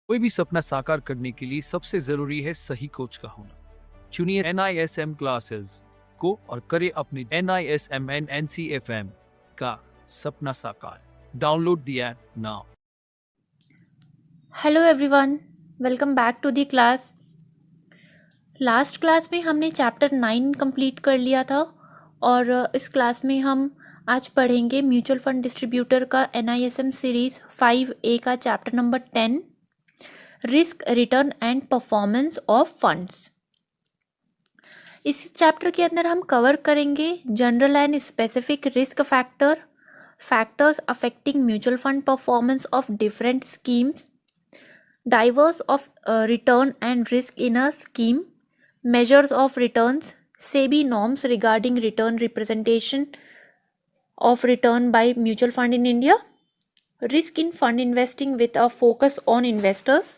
कोई भी सपना साकार करने के लिए सबसे जरूरी है सही कोच का होना। चुनिए NISM क्लासेस को और करें अपने NISM NCFM का सपना साकार। Download the app now. Hello everyone, welcome back to the class. Last class में हमने चैप्टर 9 कंप्लीट कर लिया था और इस क्लास में हम आज पढ़ेंगे म्यूचुअल फंड डिस्ट्रीब्यूटर का NISM सीरीज 5A का chapter number 10, risk return and performance of funds. इस चैप्टर के अंदर हम कवर करेंगे general and specific risk factor, factors affecting mutual fund performance of different schemes, divers of return and risk in a scheme, measures of returns, SEBI norms regarding return representation of return by mutual fund in India, risk in fund investing with a focus on investors,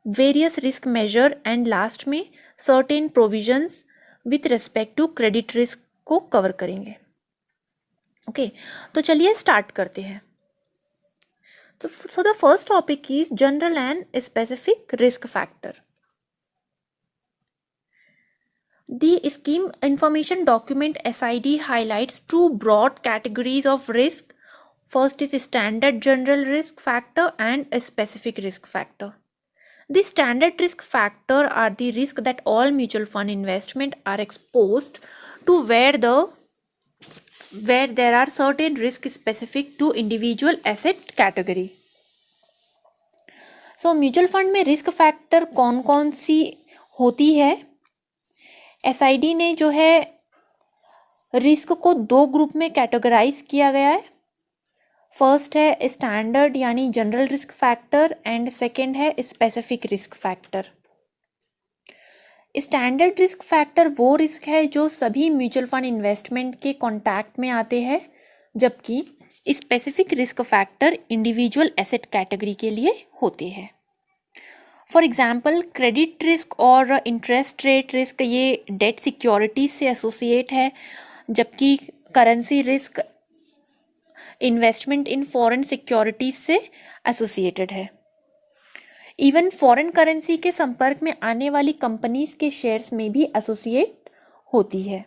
various risk measure and last में certain provisions with respect to credit risk को cover करेंगे। Okay, तो चलिए start करते हैं। So the first topic is general and specific risk factor. The scheme information document SID highlights two broad categories of risk. First is standard general risk factor and a specific risk factor. The standard risk factor are the risk that all mutual fund investment are exposed to where there are certain risks specific to individual asset category. So mutual fund में risk factor कौन कौन सी होती है? SID ने जो है risk को दो ग्रुप में कैटेगराइज किया गया है। फर्स्ट है स्टैंडर्ड यानी general risk factor and second है specific risk factor. Standard risk factor वो रिस्क है जो सभी म्यूचुअल फंड इन्वेस्टमेंट के कॉन्टैक्ट में आते हैं, जबकि specific risk factor individual asset category के लिए होते हैं। फॉर एग्जाम्पल क्रेडिट रिस्क और इंटरेस्ट रेट रिस्क ये डेट सिक्योरिटीज से एसोसिएट है, जबकि currency risk investment in foreign securities से एसोसिएटेड है। इवन फॉरेन करेंसी के संपर्क में आने वाली कंपनीज के शेयर्स में भी एसोसिएट होती है।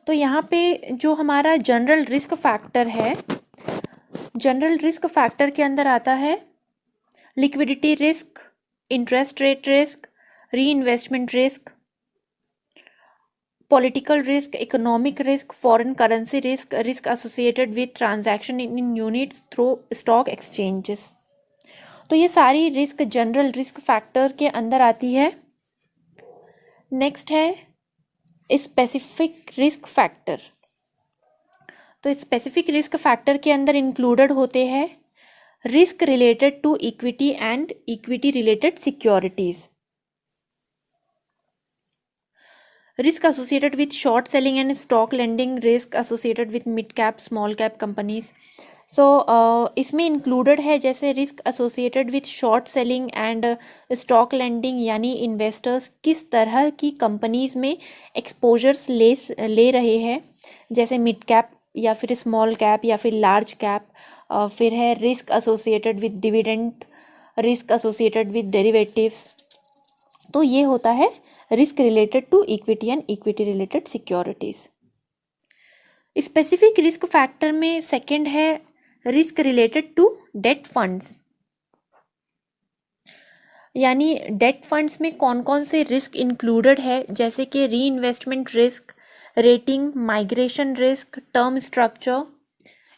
तो यहाँ पे जो हमारा जनरल रिस्क फैक्टर है, जनरल रिस्क फैक्टर के अंदर आता है liquidity risk, interest rate risk, reinvestment risk, political risk, economic risk, foreign currency risk, risk associated with transaction in units through stock exchanges. तो ये सारी रिस्क जनरल रिस्क फैक्टर के अंदर आती है। नेक्स्ट है स्पेसिफिक रिस्क फैक्टर। तो specific risk factor के अंदर इंक्लूडेड होते हैं risk related to equity and equity related securities, risk associated with short selling and stock lending, risk associated with mid cap small cap companies. So इसमें included है जैसे risk associated with short selling and stock lending, यानी investors किस तरह की companies में exposures ले रहे हैं, जैसे मिड कैप या फिर स्मॉल कैप या फिर लार्ज कैप। फिर है risk associated with dividend, risk associated with derivatives. तो ये होता है risk related to equity and equity related securities. Specific risk factor में सेकंड है risk related to debt funds, यानी डेट फंड्स में कौन कौन से रिस्क इंक्लूडेड है, जैसे कि री investment risk, rating migration risk, term structure,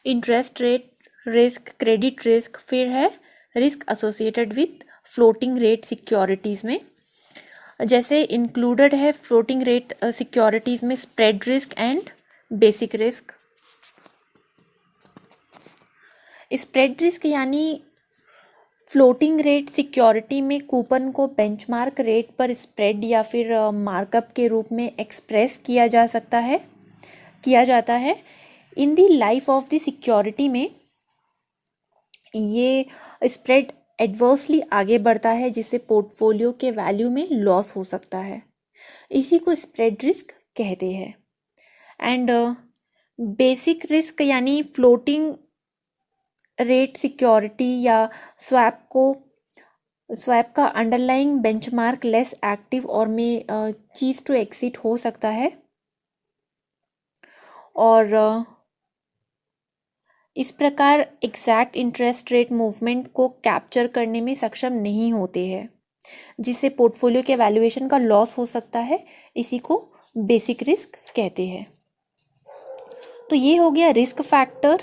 interest rate risk, credit risk. फिर है risk associated with floating rate securities में, जैसे इंक्लूडेड है फ्लोटिंग रेट सिक्योरिटीज में spread risk and basic risk. Spread risk यानी फ्लोटिंग रेट सिक्योरिटी में coupon को benchmark rate पर स्प्रेड या फिर मार्कअप के रूप में एक्सप्रेस किया जाता है in the life of the security में ये स्प्रेड एडवर्सली आगे बढ़ता है, जिससे पोर्टफोलियो के वैल्यू में लॉस हो सकता है। इसी को स्प्रेड रिस्क कहते हैं। एंड बेसिक रिस्क यानी फ्लोटिंग रेट सिक्योरिटी या स्वैप का अंडरलाइंग बेंचमार्क लेस एक्टिव और में चीज़ टू एक्सिट हो सकता है, और इस प्रकार एग्जैक्ट इंटरेस्ट रेट मूवमेंट को कैप्चर करने में सक्षम नहीं होते हैं, जिससे पोर्टफोलियो के वैल्यूएशन का लॉस हो सकता है। इसी को बेसिक रिस्क कहते हैं। तो ये हो गया रिस्क फैक्टर